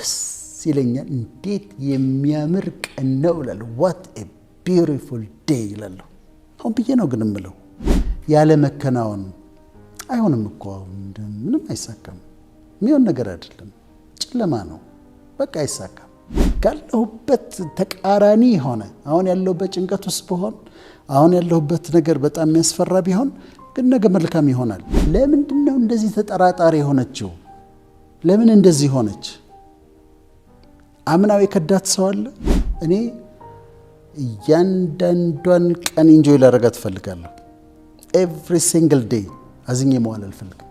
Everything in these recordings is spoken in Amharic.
ደስ ይለኛል። እንዴት የሚያምር ቀን ነው እላለሁ። what a beautiful day እላለሁ። አሁን ብዬ ነው ግን እምለው ያለ መከናወን አይሆንም እኮ ምንም አይሳካም። የሚሆን ነገር አይደለም። ጨለማ ነው። በቃ አይሳካም። ካለሁበት ተቃራኒ ሆነ አሁን ያለሁበት ጭንቀት ውስጥ ብሆን አሁን ያለሁበት ነገር በጣም የሚያስፈራ ቢሆን ግን ነገ መልካም ይሆናል። ለምንድነው እንደዚህ ተጠራጣሪ ሆነችው? ለምን እንደዚህ ሆነች? አምናው የከዳት ሰው አለ? እኔ እያንዳንዷን ቀን ኢንጆይ ላደርጋት እፈልጋለሁ። every single day አዝኜ መዋል አልፈልግም።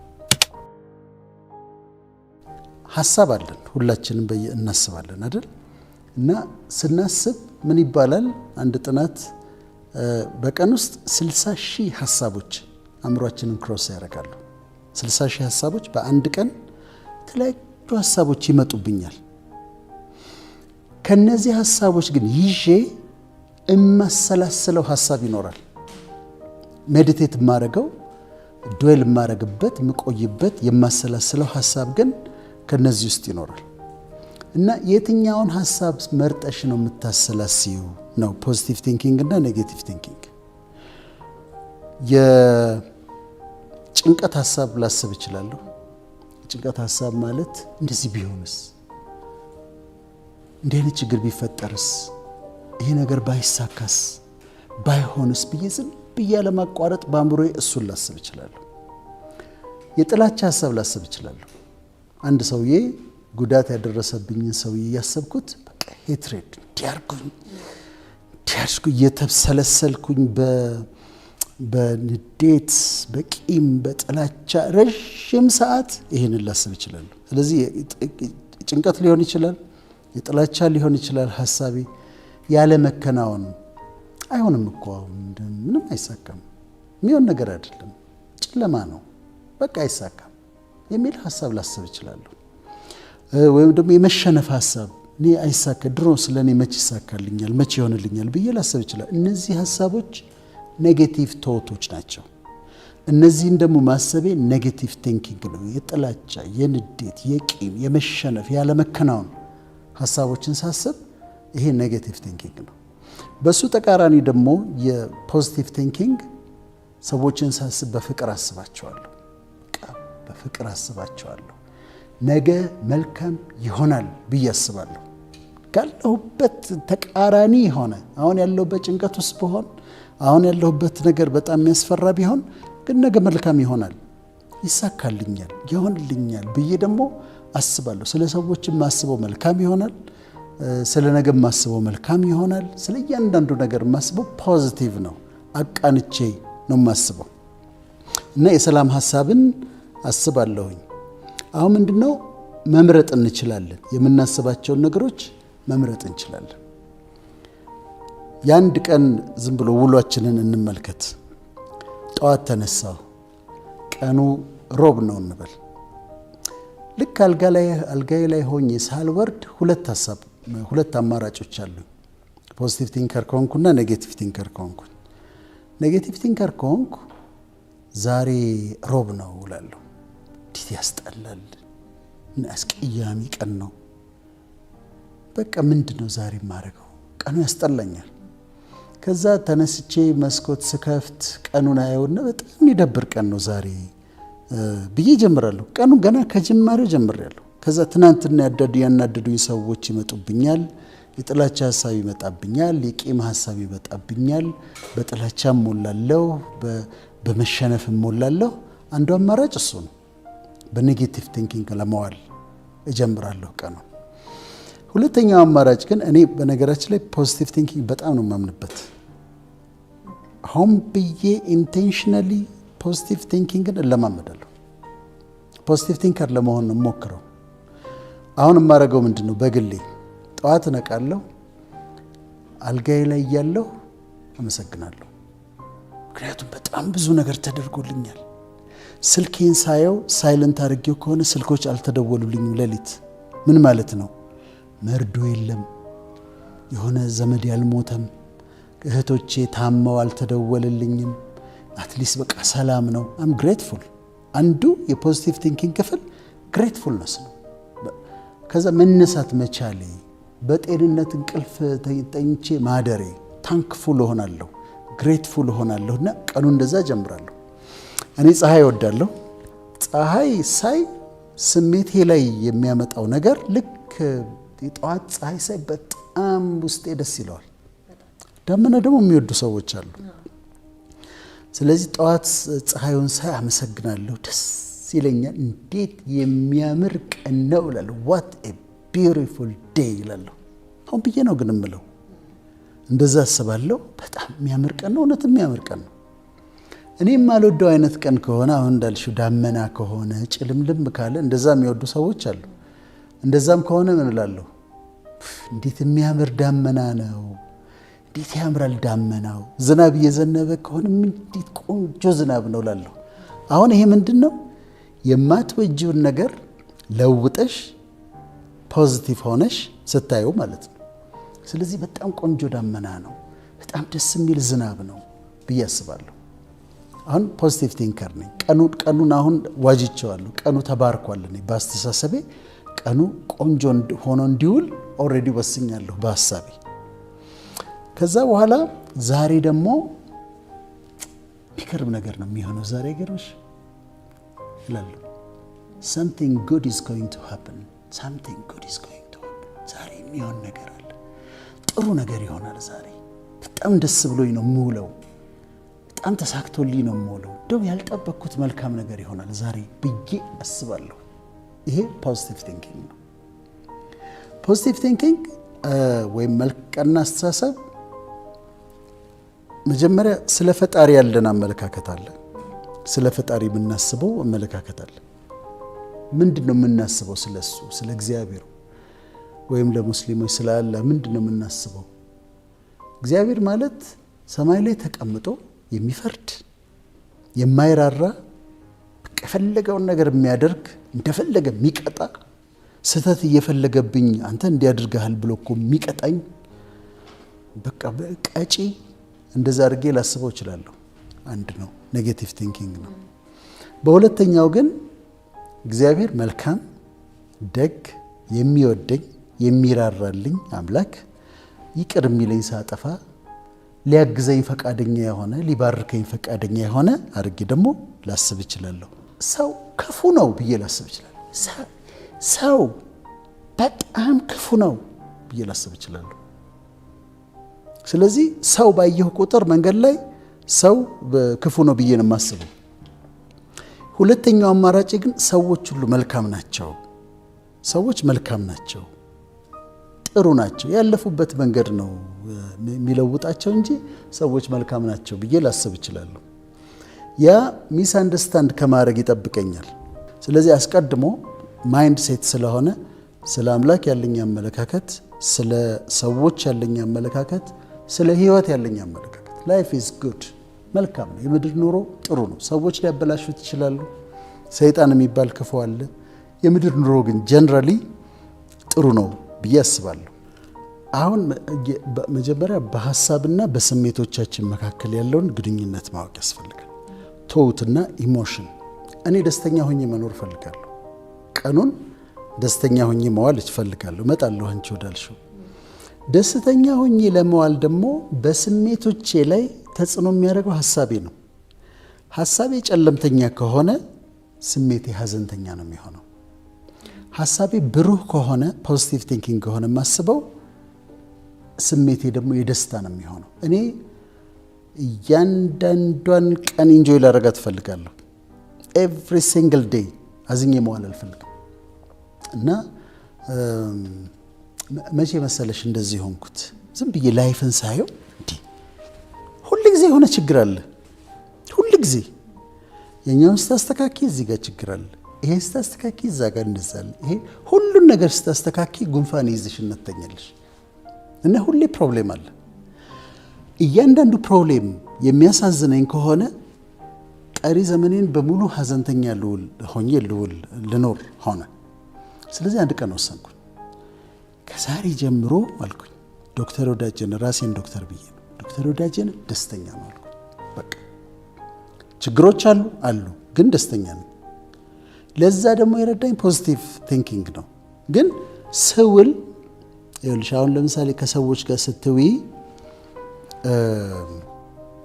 ሐሳብ አለን ሁላችንም እናስባለን አይደል? እና ስናስብ ምን ይባላል? አንድ ጥናት በቀን ውስጥ 60,000 ሐሳቦች አእምሮአችንን ክሮስ ያደርጋሉ። 60,000 ሐሳቦች በአንድ ቀን የተለያዩ ሐሳቦች ይመጡብኛል። ከነዚህ ሐሳቦች ግን ይዤ እማሰላስለው ሐሳብ ይኖራል። ሜዲቴት ማረገው ዱዌል ማረግበት ምቆይበት የማሰላስለው ሐሳብ ግን ከነዚህ ውስጥ ይኖራል። እና የትኛውን ሐሳብ መርጠሽ ነው የምታሰላስዩ ነው ፖዚቲቭ ቲንኪንግ እና ኔጌቲቭ ቲንኪንግ። የጭንቀት ሐሳብ ላስብ እችላለሁ። ጭንቀት ሐሳብ ማለት እንደዚህ ቢሆንስ፣ እንዲህ አይነት ችግር ቢፈጠርስ፣ ይሄ ነገር ባይሳካስ፣ ባይሆንስ ብዬ ዝም ብዬ ለማቋረጥ በአእምሮዬ እሱን ላስብ እችላለሁ። የጥላቻ ሐሳብ ላስብ እችላለሁ። አንድ ሰውዬ ጉዳት ያደረሰብኝን ሰውዬ ያሰብኩት በቃ ሄትሬድ እንዲያርጉኝ እየተሰለሰልኩኝ በንዴት በቂም በጥላቻ ረጅም ሰዓት ይሄንን ላስብ እችላለሁ። ስለዚህ ጭንቀት ሊሆን ይችላል፣ የጥላቻ ሊሆን ይችላል። ሐሳቤ ያለ መከናወን አይሆንም እኮ ምንም አይሳካም፣ የሚሆን ነገር አይደለም፣ ጨለማ ነው፣ በቃ አይሳካም የሚል ሐሳብ ላስብ እችላለሁ። ወይም ደግሞ የመሸነፍ ሐሳብ እኔ አይሳካ ድሮ ስለኔ መቼ ይሳካልኛል መቼ ይሆንልኛል ብዬ ላስብ እችላለሁ። እነዚህ ሐሳቦች ኔጌቲቭ ቶቶች ናቸው። እነዚህን ደግሞ ማሰቤ ኔጌቲቭ ቲንኪንግ ነው። የጥላቻ፣ የንዴት፣ የቂም፣ የመሸነፍ፣ ያለ መከናወን ሐሳቦችን ሳስብ ይሄ ኔጌቲቭ ቲንኪንግ ነው። በሱ ተቃራኒ ደግሞ የፖዚቲቭ ቲንኪንግ ሰዎችን ሳስብ በፍቅር አስባቸዋለሁ። በፍቅር አስባቸዋለሁ። ነገ መልካም ይሆናል ብዬ አስባለሁ። ካለሁበት ተቃራኒ ሆነ አሁን ያለሁበት ጭንቀት ውስጥ ብሆን አሁን ያለሁበት ነገር በጣም የሚያስፈራ ቢሆን ግን ነገ መልካም ይሆናል፣ ይሳካልኛል፣ ይሆንልኛል ብዬ ደግሞ አስባለሁ። ስለ ሰዎችም ማስበው መልካም ይሆናል፣ ስለ ነገ ማስበው መልካም ይሆናል። ስለ እያንዳንዱ ነገር ማስበው ፖዚቲቭ ነው፣ አቃንቼ ነው ማስበው እና የሰላም ሐሳብን አስባለሁኝ። አሁን ምንድነው መምረጥ እንችላለን። የምናስባቸውን ነገሮች መምረጥ እንችላለን። የአንድ ቀን ዝም ብሎ ውሏችንን እንመልከት። ጠዋት ተነሳሁ፣ ቀኑ ሮብ ነው እንበል። ልክ አልጋዬ ላይ ሆኜ ሳልወርድ ሁለት አማራጮች አሉ። ፖዚቲቭ ቲንከር ከሆንኩና ኔጌቲቭ ቲንከር ከሆንኩ። ኔጌቲቭ ቲንከር ከሆንኩ ዛሬ ሮብ ነው እላለሁ። እንዴት ያስጠላል፣ አስቀያሚ ቀን ነው። በቃ ምንድነው ዛሬ የማደርገው? ቀኑ ያስጠላኛል። ከዛ ተነስቼ መስኮት ስከፍት ቀኑን አየውና በጣም የሚደብር ቀን ነው ዛሬ ብዬ ጀምራለሁ። ቀኑ ገና ከጅማሬው ጀምሬያለሁ። ከዛ ትናንትና ያናደዱኝ ሰዎች ይመጡብኛል፣ የጥላቻ ሐሳብ ይመጣብኛል፣ የቂም ሐሳብ ይመጣብኛል። በጥላቻ ሞላለሁ፣ በመሸነፍ ሞላለሁ። አንዱ አማራጭ እሱ ነው። በኔጌቲቭ ቲንኪንግ ለመዋል እጀምራለሁ ቀኑ። ሁለተኛው አማራጭ ግን እኔ በነገራችን ላይ ፖዚቲቭ ቲንኪንግ በጣም ነው የማምንበት። ሆም ብዬ ኢንቴንሽናሊ ፖዚቲቭ ቲንኪንግን እለማመዳለሁ። ፖዚቲቭ ቲንከር ለመሆን ነው የምሞክረው። አሁን የማደርገው ምንድን ነው? በግሌ ጠዋት እነቃለሁ፣ አልጋዬ ላይ እያለሁ አመሰግናለሁ። ምክንያቱም በጣም ብዙ ነገር ተደርጎልኛል። ስልኬን ሳየው ሳይለንት አድርጌው ከሆነ ስልኮች አልተደወሉልኝም ሌሊት። ምን ማለት ነው? መርዶ የለም፣ የሆነ ዘመድ ያልሞተም፣ እህቶቼ ታመው አልተደወለልኝም። አትሊስት በቃ ሰላም ነው። አም ግሬትፉል። አንዱ የፖዚቲቭ ቲንኪንግ ክፍል ግሬትፉልነስ ነው። ከዛ መነሳት መቻሌ፣ በጤንነት እንቅልፍ ተኝቼ ማደሬ፣ ታንክፉል ሆናለሁ፣ ግሬትፉል ሆናለሁና ቀኑ እንደዛ ጀምራለሁ። እኔ ፀሐይ እወዳለሁ። ፀሐይ ሳይ ስሜቴ ላይ የሚያመጣው ነገር ልክ የጠዋት ፀሐይ ሳይ በጣም ውስጤ ደስ ይለዋል። ደመና ደግሞ የሚወዱ ሰዎች አሉ። ስለዚህ ጠዋት ፀሐዩን ሳይ አመሰግናለሁ፣ ደስ ይለኛል። እንዴት የሚያምር ቀን ነው እላለሁ። ዋት ኤ ቢዩቲፉል ዴይ እላለሁ። አሁን ብዬ ነው ግን እምለው፣ እንደዛ አስባለሁ። በጣም የሚያምር ቀን ነው፣ እውነት የሚያምር ቀን ነው። እኔ የማልወደው አይነት ቀን ከሆነ አሁን እንዳልሽው ዳመና ከሆነ ጭልምልም ካለ እንደዛ የሚወዱ ሰዎች አሉ። እንደዛም ከሆነ ምን እላለሁ? እንዴት የሚያምር ዳመና ነው፣ እንዴት ያምራል ዳመናው። ዝናብ እየዘነበ ከሆነ እንዴት ቆንጆ ዝናብ ነው እላለሁ። አሁን ይሄ ምንድነው? የማትወጂውን ነገር ለውጠሽ ፖዚቲቭ ሆነሽ ስታዩ ማለት ነው። ስለዚህ በጣም ቆንጆ ዳመና ነው፣ በጣም ደስ የሚል ዝናብ ነው ብዬ አስባለሁ። አሁን ፖዚቲቭ ቲንከር ነኝ። ቀኑን አሁን ዋጅቼዋለሁ። ቀኑ ተባርኳል። እኔ በአስተሳሰቤ ቀኑ ቆንጆ ሆኖ እንዲውል ኦልሬዲ ወስኛለሁ በሐሳቤ። ከዛ በኋላ ዛሬ ደግሞ የሚገርም ነገር ነው የሚሆነው። ዛሬ ገርምሽ እላለሁ something good is going to happen, something good is going to happen። ዛሬ የሚሆን ነገር አለ፣ ጥሩ ነገር ይሆናል ዛሬ። በጣም ደስ ብሎኝ ነው የምውለው፣ በጣም ተሳክቶልኝ ነው የምውለው። እንደው ያልጠበቅኩት መልካም ነገር ይሆናል ዛሬ ብዬ አስባለሁ። ይሄ ፖዚቲቭ ቲንኪንግ ነው። ፖዚቲቭ ቲንኪንግ ወይም መልካም አስተሳሰብ መጀመሪያ ስለ ፈጣሪ ያለን አመለካከት አለ። ስለ ፈጣሪ የምናስበው አመለካከት አለ። ምንድነው የምናስበው? ስለሱ ስለ እግዚአብሔር ወይም ለሙስሊሞች ስለ አላህ ምንድነው የምናስበው? እግዚአብሔር ማለት ሰማይ ላይ ተቀምጦ የሚፈርድ የማይራራ የፈለገውን ነገር የሚያደርግ እንደፈለገ የሚቀጣ ስህተት እየፈለገብኝ አንተ እንዲያደርጋል ብሎ እኮ የሚቀጣኝ በቃ ቀጪ እንደዛ አድርጌ ላስበው እችላለሁ። አንድ ነው፣ ኔጌቲቭ ቲንኪንግ ነው። በሁለተኛው ግን እግዚአብሔር መልካም፣ ደግ፣ የሚወደኝ የሚራራልኝ አምላክ፣ ይቅር የሚለኝ ሳጠፋ ሊያግዘኝ ፈቃደኛ የሆነ ሊባርከኝ ፈቃደኛ የሆነ አድርጌ ደግሞ ላስብ እችላለሁ። ሰው ክፉ ነው ብዬ ላስብ እችላለሁ። ሰው በጣም ክፉ ነው ብዬ ላስብ እችላለሁ። ስለዚህ ሰው ባየሁ ቁጥር መንገድ ላይ ሰው ክፉ ነው ብዬ ነው የማስበው። ሁለተኛው አማራጭ ግን ሰዎች ሁሉ መልካም ናቸው፣ ሰዎች መልካም ናቸው፣ ጥሩ ናቸው፣ ያለፉበት መንገድ ነው የሚለውጣቸው እንጂ ሰዎች መልካም ናቸው ብዬ ላስብ እችላለሁ። ያ ሚስ አንደርስታንድ ከማድረግ ይጠብቀኛል። ስለዚህ አስቀድሞ ማይንድ ሴት ስለሆነ ስለ አምላክ ያለኝ አመለካከት፣ ስለ ሰዎች ያለኝ አመለካከት፣ ስለ ህይወት ያለኝ አመለካከት ላይፍ ኢዝ ጉድ፣ መልካም ነው፣ የምድር ኑሮ ጥሩ ነው። ሰዎች ሊያበላሹት ይችላሉ፣ ሰይጣን የሚባል ክፉ አለ። የምድር ኑሮ ግን ጀነራሊ ጥሩ ነው ብዬ አስባለሁ። አሁን መጀመሪያ በሐሳብና በስሜቶቻችን መካከል ያለውን ግንኙነት ማወቅ ያስፈልጋል። ቶውትና ኢሞሽን። እኔ ደስተኛ ሆኜ መኖር ፈልጋለሁ። ቀኑን ደስተኛ ሆኜ መዋል እፈልጋለሁ። እመጣለሁ አንቺ ወዳልሽው። ደስተኛ ሆኜ ለመዋል ደግሞ በስሜቶቼ ላይ ተጽዕኖ የሚያደርገው ሐሳቤ ነው። ሐሳቤ ጨለምተኛ ከሆነ ስሜቴ ሐዘንተኛ ነው የሚሆነው። ሐሳቤ ብሩህ ከሆነ ፖዚቲቭ ቲንኪንግ ከሆነ የማስበው ስሜቴ ደግሞ የደስታ ነው የሚሆነው። እኔ እያንዳንዷን ቀን ኢንጆይ ላደርጋት እፈልጋለሁ። ኤቭሪ ሲንግል ዴይ አዝኜ መዋል አልፈልግም። እና መቼ መሰለሽ እንደዚህ ሆንኩት? ዝም ብዬ ላይፍን ሳየው እንዴ ሁሉ ጊዜ የሆነ ችግር አለ። ሁሉ ጊዜ የኛውን ስታስተካኪ እዚህ ጋር ችግር አለ፣ ይሄን ስታስተካኪ እዛ ጋር እንደዛለ። ይሄ ሁሉን ነገር ስታስተካኪ ጉንፋን ይዝሽ እንተኛለሽ እና ሁሌ ፕሮብሌም አለ። እያንዳንዱ ፕሮብሌም የሚያሳዝነኝ ከሆነ ቀሪ ዘመኔን በሙሉ ሐዘንተኛ ልኖር ሆነ። ስለዚህ አንድ ቀን ወሰንኩኝ። ከዛሬ ጀምሮ አልኩኝ ዶክተር ወዳጄን ራሴን ዶክተር ብዬ ነው ዶክተር ወዳጄን ደስተኛ ነው አልኩኝ። በቃ ችግሮች አሉ ግን ደስተኛ ነኝ። ለዛ ደግሞ የረዳኝ ፖዚቲቭ ቲንኪንግ ነው። ግን ስውል ይኸውልሽ አሁን ለምሳሌ ከሰዎች ጋር ስትዊ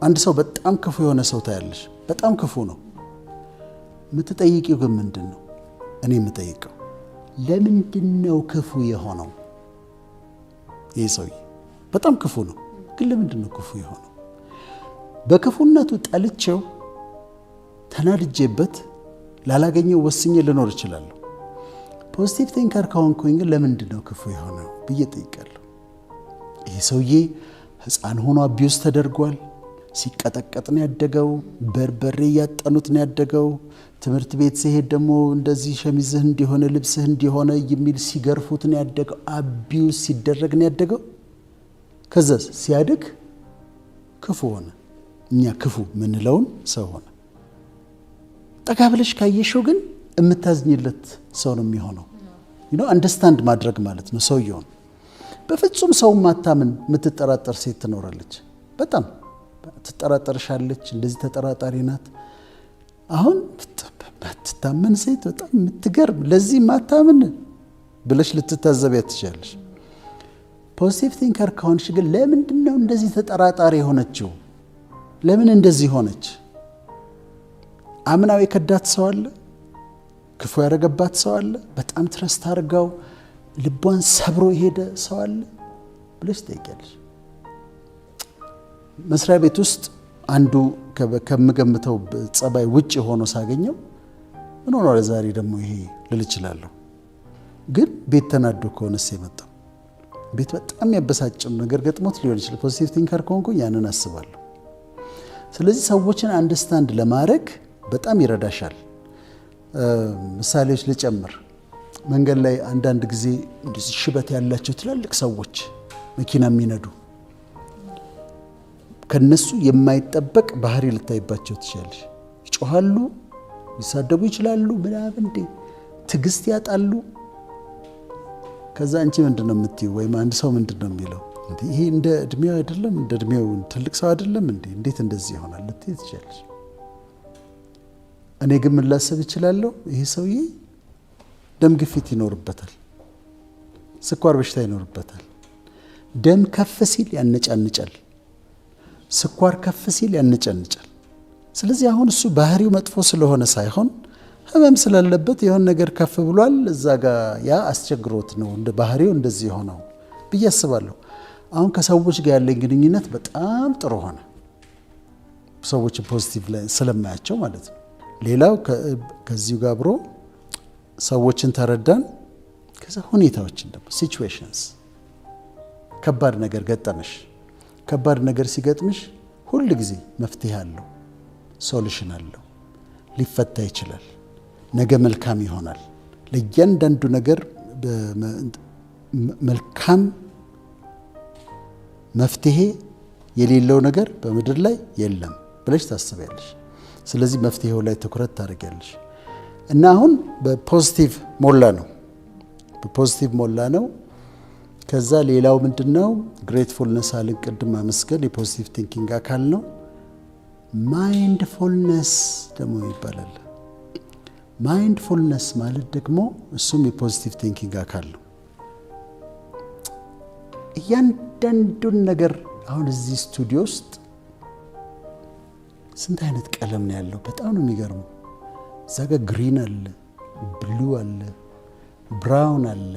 አንድ ሰው በጣም ክፉ የሆነ ሰው ታያለሽ። በጣም ክፉ ነው። የምትጠይቂው ግን ምንድን ነው? እኔ የምጠይቀው ለምንድን ነው ክፉ የሆነው? ይህ ሰውዬ በጣም ክፉ ነው፣ ግን ለምንድን ነው ክፉ የሆነው? በክፉነቱ ጠልቼው ተናድጄበት ላላገኘው ወስኜ ልኖር እችላለሁ። ፖዚቲቭ ቲንከር ከሆንኩኝ ግን ለምንድን ነው ክፉ የሆነው ብዬ ጠይቃለሁ። ይህ ሰውዬ ሕፃን ሆኖ አቢዩዝ ተደርጓል። ሲቀጠቀጥ ነው ያደገው። በርበሬ እያጠኑት ነው ያደገው። ትምህርት ቤት ሲሄድ ደግሞ እንደዚህ ሸሚዝህ እንዲሆነ ልብስህ እንዲሆነ የሚል ሲገርፉት ነው ያደገው። አቢዩዝ ሲደረግ ነው ያደገው። ከዛ ሲያድግ ክፉ ሆነ። እኛ ክፉ ምንለውን ሰው ሆነ። ጠጋ ብለሽ ካየሽው ግን የምታዝኝለት ሰው ነው የሚሆነው። አንደርስታንድ ማድረግ ማለት ነው ሰውየውን። በፍጹም ሰው ማታምን የምትጠራጠር ሴት ትኖራለች። በጣም ትጠራጠርሻለች። እንደዚህ ተጠራጣሪ ናት። አሁን ባትታመን ሴት በጣም የምትገርም ለዚህ ማታምን ብለሽ ልትታዘቢያት ትችላለሽ። ፖዚቲቭ ቲንከር ከሆንሽ ግን ለምንድን ነው እንደዚህ ተጠራጣሪ የሆነችው? ለምን እንደዚህ ሆነች? አምናው የከዳት ሰው አለ? ክፉ ያደረገባት ሰው አለ? በጣም ትረስት አድርጋው ልቧን ሰብሮ የሄደ ሰው አለ ብለሽ ትጠይቂያለሽ። መስሪያ ቤት ውስጥ አንዱ ከምገምተው ጸባይ ውጭ ሆኖ ሳገኘው ምን ሆኖ ዛሬ ደግሞ ይሄ ልል እችላለሁ። ግን ቤት ተናዶ ከሆነስ የመጣው ቤት በጣም ያበሳጭም ነገር ገጥሞት ሊሆን ይችላል። ፖዚቲቭ ቲንከር ከሆንኩኝ ያንን አስባለሁ። ስለዚህ ሰዎችን አንደርስታንድ ለማድረግ በጣም ይረዳሻል። ምሳሌዎች ልጨምር። መንገድ ላይ አንዳንድ ጊዜ ሽበት ያላቸው ትላልቅ ሰዎች መኪና የሚነዱ ከነሱ የማይጠበቅ ባህሪ ልታይባቸው ትችላለሽ። ይጮሃሉ፣ ሊሳደቡ ይችላሉ፣ ምናምን እንዴ ትዕግስት ያጣሉ። ከዛ አንቺ ምንድነው የምትይው? ወይም አንድ ሰው ምንድነው የሚለው? እንዴ ይሄ እንደ እድሜው አይደለም? እንደ እድሜው ትልቅ ሰው አይደለም እንዴ? እንዴት እንደዚህ ይሆናል ልትይ ትችላለሽ። እኔ ግን ምን ላስብ እችላለሁ? ይሄ ሰውዬ ደም ግፊት ይኖርበታል፣ ስኳር በሽታ ይኖርበታል። ደም ከፍ ሲል ያነጫንጫል፣ ስኳር ከፍ ሲል ያነጫንጫል። ስለዚህ አሁን እሱ ባህሪው መጥፎ ስለሆነ ሳይሆን ህመም ስላለበት የሆነ ነገር ከፍ ብሏል፣ እዛ ጋር ያ አስቸግሮት ነው እንደ ባህሪው እንደዚህ ሆነው ብዬ አስባለሁ። አሁን ከሰዎች ጋር ያለኝ ግንኙነት በጣም ጥሩ ሆነ፣ ሰዎች ፖዚቲቭ ላይ ስለማያቸው ማለት ነው። ሌላው ከዚሁ ጋር አብሮ ሰዎችን ተረዳን። ከዛ ሁኔታዎችን ደግሞ ሲቹዌሽንስ፣ ከባድ ነገር ገጠመሽ። ከባድ ነገር ሲገጥምሽ ሁል ጊዜ መፍትሄ አለው፣ ሶሉሽን አለው፣ ሊፈታ ይችላል፣ ነገ መልካም ይሆናል። ለእያንዳንዱ ነገር መልካም መፍትሄ የሌለው ነገር በምድር ላይ የለም ብለሽ ታስቢያለሽ። ስለዚህ መፍትሄው ላይ ትኩረት ታደርጊያለሽ። እና አሁን በፖዚቲቭ ሞላ ነው፣ በፖዚቲቭ ሞላ ነው። ከዛ ሌላው ምንድነው? ግሬትፉልነስ አልን ቅድም ማመስገን የፖዚቲቭ ቲንኪንግ አካል ነው። ማይንድፉልነስ ደግሞ ይባላል። ማይንድፉልነስ ማለት ደግሞ እሱም የፖዚቲቭ ቲንኪንግ አካል ነው። እያንዳንዱን ነገር አሁን እዚህ ስቱዲዮ ውስጥ ስንት አይነት ቀለም ነው ያለው? በጣም ነው የሚገርመው። እዛ ጋር ግሪን አለ፣ ብሉ አለ፣ ብራውን አለ፣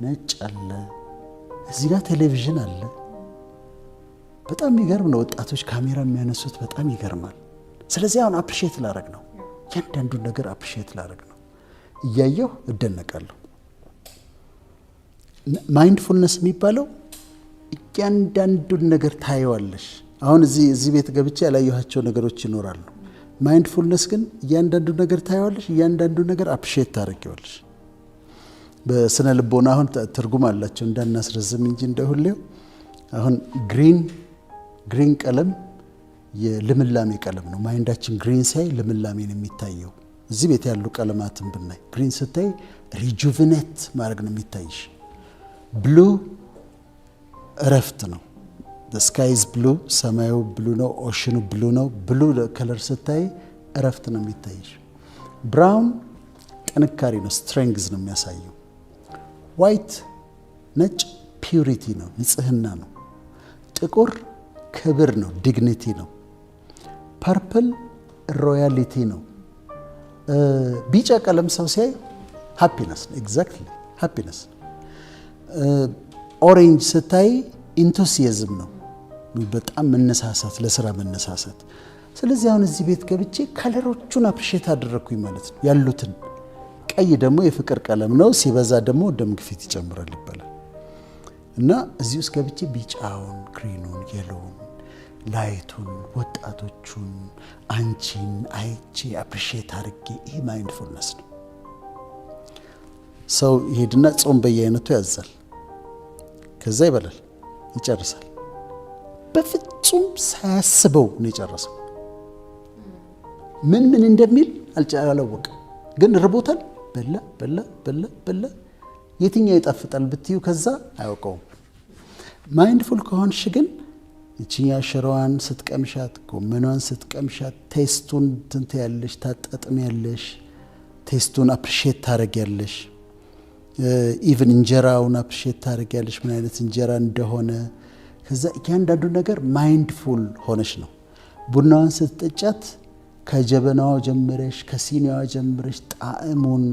ነጭ አለ፣ እዚህ ጋር ቴሌቪዥን አለ። በጣም የሚገርም ነው። ወጣቶች ካሜራ የሚያነሱት በጣም ይገርማል። ስለዚህ አሁን አፕሪሼት ላደርግ ነው፣ እያንዳንዱን ነገር አፕሪሼት ላደርግ ነው። እያየሁ እደነቃለሁ። ማይንድፉልነስ የሚባለው እያንዳንዱን ነገር ታየዋለሽ። አሁን እዚህ ቤት ገብቼ ያላየኋቸው ነገሮች ይኖራሉ። ማይንድፉልነስ ግን እያንዳንዱ ነገር ታየዋለሽ፣ እያንዳንዱ ነገር አፕሪሼት ታደርጊዋለሽ። በስነ ልቦና አሁን ትርጉም አላቸው እንዳናስረዝም እንጂ እንደሁሌው አሁን ግሪን ቀለም የልምላሜ ቀለም ነው። ማይንዳችን ግሪን ሳይ ልምላሜ ነው የሚታየው። እዚህ ቤት ያሉ ቀለማትን ብናይ ግሪን ስታይ ሪጁቪኔት ማድረግ ነው የሚታይሽ። ብሉ እረፍት ነው። the sky is blue፣ ሰማዩ ብሉ ነው፣ ኦሽኑ ብሉ ነው። ብሉ ከለር ስታይ እረፍት ነው የሚታይሽ። ብራውን ጥንካሬ ነው፣ ስትሬንግዝ ነው የሚያሳየው። ዋይት ነጭ ፒዩሪቲ ነው፣ ንጽህና ነው። ጥቁር ክብር ነው፣ ዲግኒቲ ነው። ፐርፕል ሮያሊቲ ነው። ቢጫ ቀለም ሰው ሲያይ ሃፒነስ ነው፣ ኤግዛክትሊ ሃፒነስ። ኦሬንጅ ስታይ ኢንቱሲያዝም ነው፣ በጣም መነሳሳት፣ ለስራ መነሳሳት። ስለዚህ አሁን እዚህ ቤት ገብቼ ከለሮቹን አፕሪሼት አደረግኩኝ ማለት ነው ያሉትን። ቀይ ደግሞ የፍቅር ቀለም ነው፣ ሲበዛ ደግሞ ደም ግፊት ይጨምራል ይባላል። እና እዚህ ውስጥ ገብቼ ቢጫውን፣ ግሪኑን፣ የሎውን፣ ላይቱን፣ ወጣቶቹን፣ አንቺን አይቼ አፕሪሼት አድርጌ፣ ይሄ ማይንድፉልነስ ነው። ሰው ይሄድና ጾም በየአይነቱ ያዛል፣ ከዛ ይበላል፣ ይጨርሳል። በፍጹም ሳያስበው ነው የጨረሰው። ምን እንደሚል አላወቀም፣ ግን ርቦታል። በላ በላ በላ በላ። የትኛው ይጣፍጣል ብትዩ ከዛ አያውቀውም። ማይንድፉል ከሆንሽ ግን እቺኛ ሽሮዋን ስትቀምሻት፣ ጎመኗን ስትቀምሻት ቴስቱን ትንተ ያለሽ ታጣጥም ያለሽ፣ ቴስቱን አፕሪሼት ታረጊያለሽ። ኢቭን እንጀራውን አፕሪሼት ታረጊያለሽ፣ ምን አይነት እንጀራ እንደሆነ። ከዛ እያንዳንዱ ነገር ማይንድፉል ሆነሽ ነው። ቡናዋን ስትጠጫት ከጀበናዋ ጀምረሽ ከሲኒዋ ጀምረሽ ጣዕሙን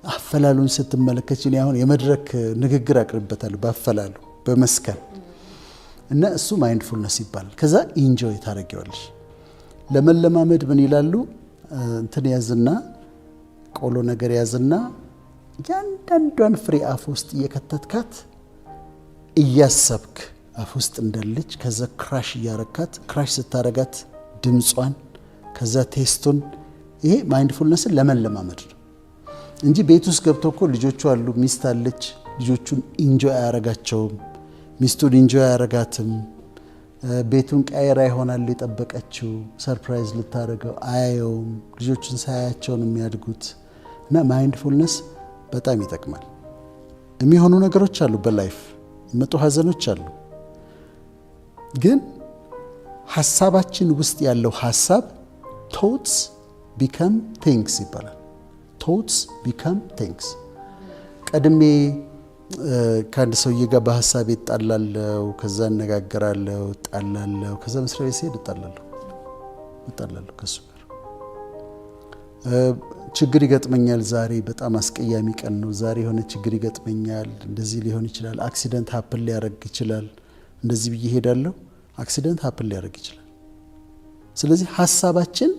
አፈላሉን ስትመለከች፣ እኔ አሁን የመድረክ ንግግር አቅርበታለሁ በአፈላሉ በመስከን እና እሱ ማይንድፉልነስ ይባላል። ከዛ ኢንጆይ ታረጊዋለሽ። ለመለማመድ ምን ይላሉ? እንትን ያዝና ቆሎ ነገር ያዝና ያንዳንዷን ፍሬ አፍ ውስጥ እየከተትካት እያሰብክ አፍ ውስጥ እንዳለች፣ ከዛ ክራሽ እያረካት፣ ክራሽ ስታረጋት ድምጿን፣ ከዛ ቴስቱን። ይሄ ማይንድፉልነስን ለመለማመድ ነው እንጂ ቤት ውስጥ ገብቶ እኮ ልጆቹ አሉ፣ ሚስት አለች፣ ልጆቹን ኢንጆይ አያረጋቸውም፣ ሚስቱን ኢንጆይ አያረጋትም። ቤቱን ቀይራ ይሆናል የጠበቀችው፣ ሰርፕራይዝ ልታረገው አያየውም። ልጆቹን ሳያቸው ነው የሚያድጉት። እና ማይንድፉልነስ በጣም ይጠቅማል። የሚሆኑ ነገሮች አሉ፣ በላይፍ መጡ ሀዘኖች አሉ። ግን ሀሳባችን ውስጥ ያለው ሀሳብ ቶትስ ቢከም ቲንግስ ይባላል። ቶትስ ቢከም ቲንግስ። ቀድሜ ከአንድ ሰውዬ ጋር በሀሳብ እጣላለሁ፣ ከዛ እነጋገራለሁ፣ እጣላለሁ፣ ከዛ መስሪያ ቤት ስሄድ እጣላለሁ ከሱ ጋር። ችግር ይገጥመኛል፣ ዛሬ በጣም አስቀያሚ ቀን ነው፣ ዛሬ የሆነ ችግር ይገጥመኛል፣ እንደዚህ ሊሆን ይችላል፣ አክሲደንት ሀፕን ሊያደርግ ይችላል፣ እንደዚህ ብዬ ሄዳለሁ፣ አክሲደንት ሀፕን ሊያደርግ ይችላል። ስለዚህ ሀሳባችን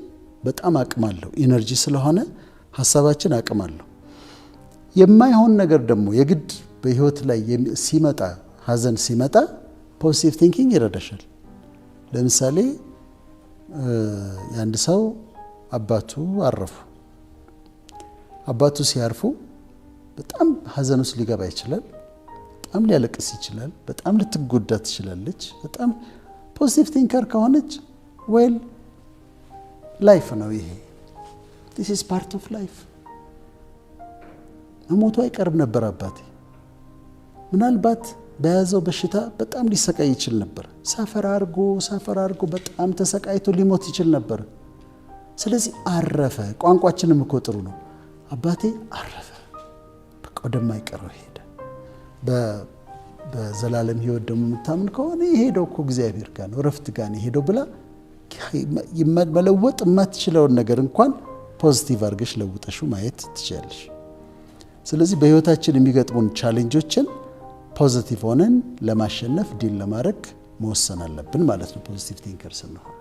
በጣም አቅም አለው፣ ኢነርጂ ስለሆነ ሀሳባችን አቅም አለው። የማይሆን ነገር ደግሞ የግድ በህይወት ላይ ሲመጣ፣ ሀዘን ሲመጣ ፖዚቲቭ ቲንኪንግ ይረዳሻል። ለምሳሌ የአንድ ሰው አባቱ አረፉ። አባቱ ሲያርፉ በጣም ሀዘን ውስጥ ሊገባ ይችላል፣ በጣም ሊያለቅስ ይችላል፣ በጣም ልትጎዳ ትችላለች። በጣም ፖዚቲቭ ቲንከር ከሆነች ዌል ላይፍ ነው ይሄ፣ this is part of life። መሞቱ አይቀርም ነበር አባቴ። ምናልባት በያዘው በሽታ በጣም ሊሰቃይ ይችል ነበር። ሰፈር አድርጎ በጣም ተሰቃይቶ ሊሞት ይችል ነበር። ስለዚህ አረፈ። ቋንቋችንም እኮ ጥሩ ነው። አባቴ አረፈ፣ በቃ ወደማይቀረው ሄደ። በዘላለም ህይወት ደግሞ የምታምን ከሆነ የሄደው እኮ እግዚአብሔር ጋር ነው፣ እረፍት ጋር ነው የሄደው ብላ መለወጥ የማትችለውን ነገር እንኳን ፖዚቲቭ አድርገሽ ለውጠሽው ማየት ትችላለሽ። ስለዚህ በህይወታችን የሚገጥሙን ቻሌንጆችን ፖዚቲቭ ሆነን ለማሸነፍ ዲል ለማድረግ መወሰን አለብን ማለት ነው። ፖዚቲቭ ቲንከር ስንሆን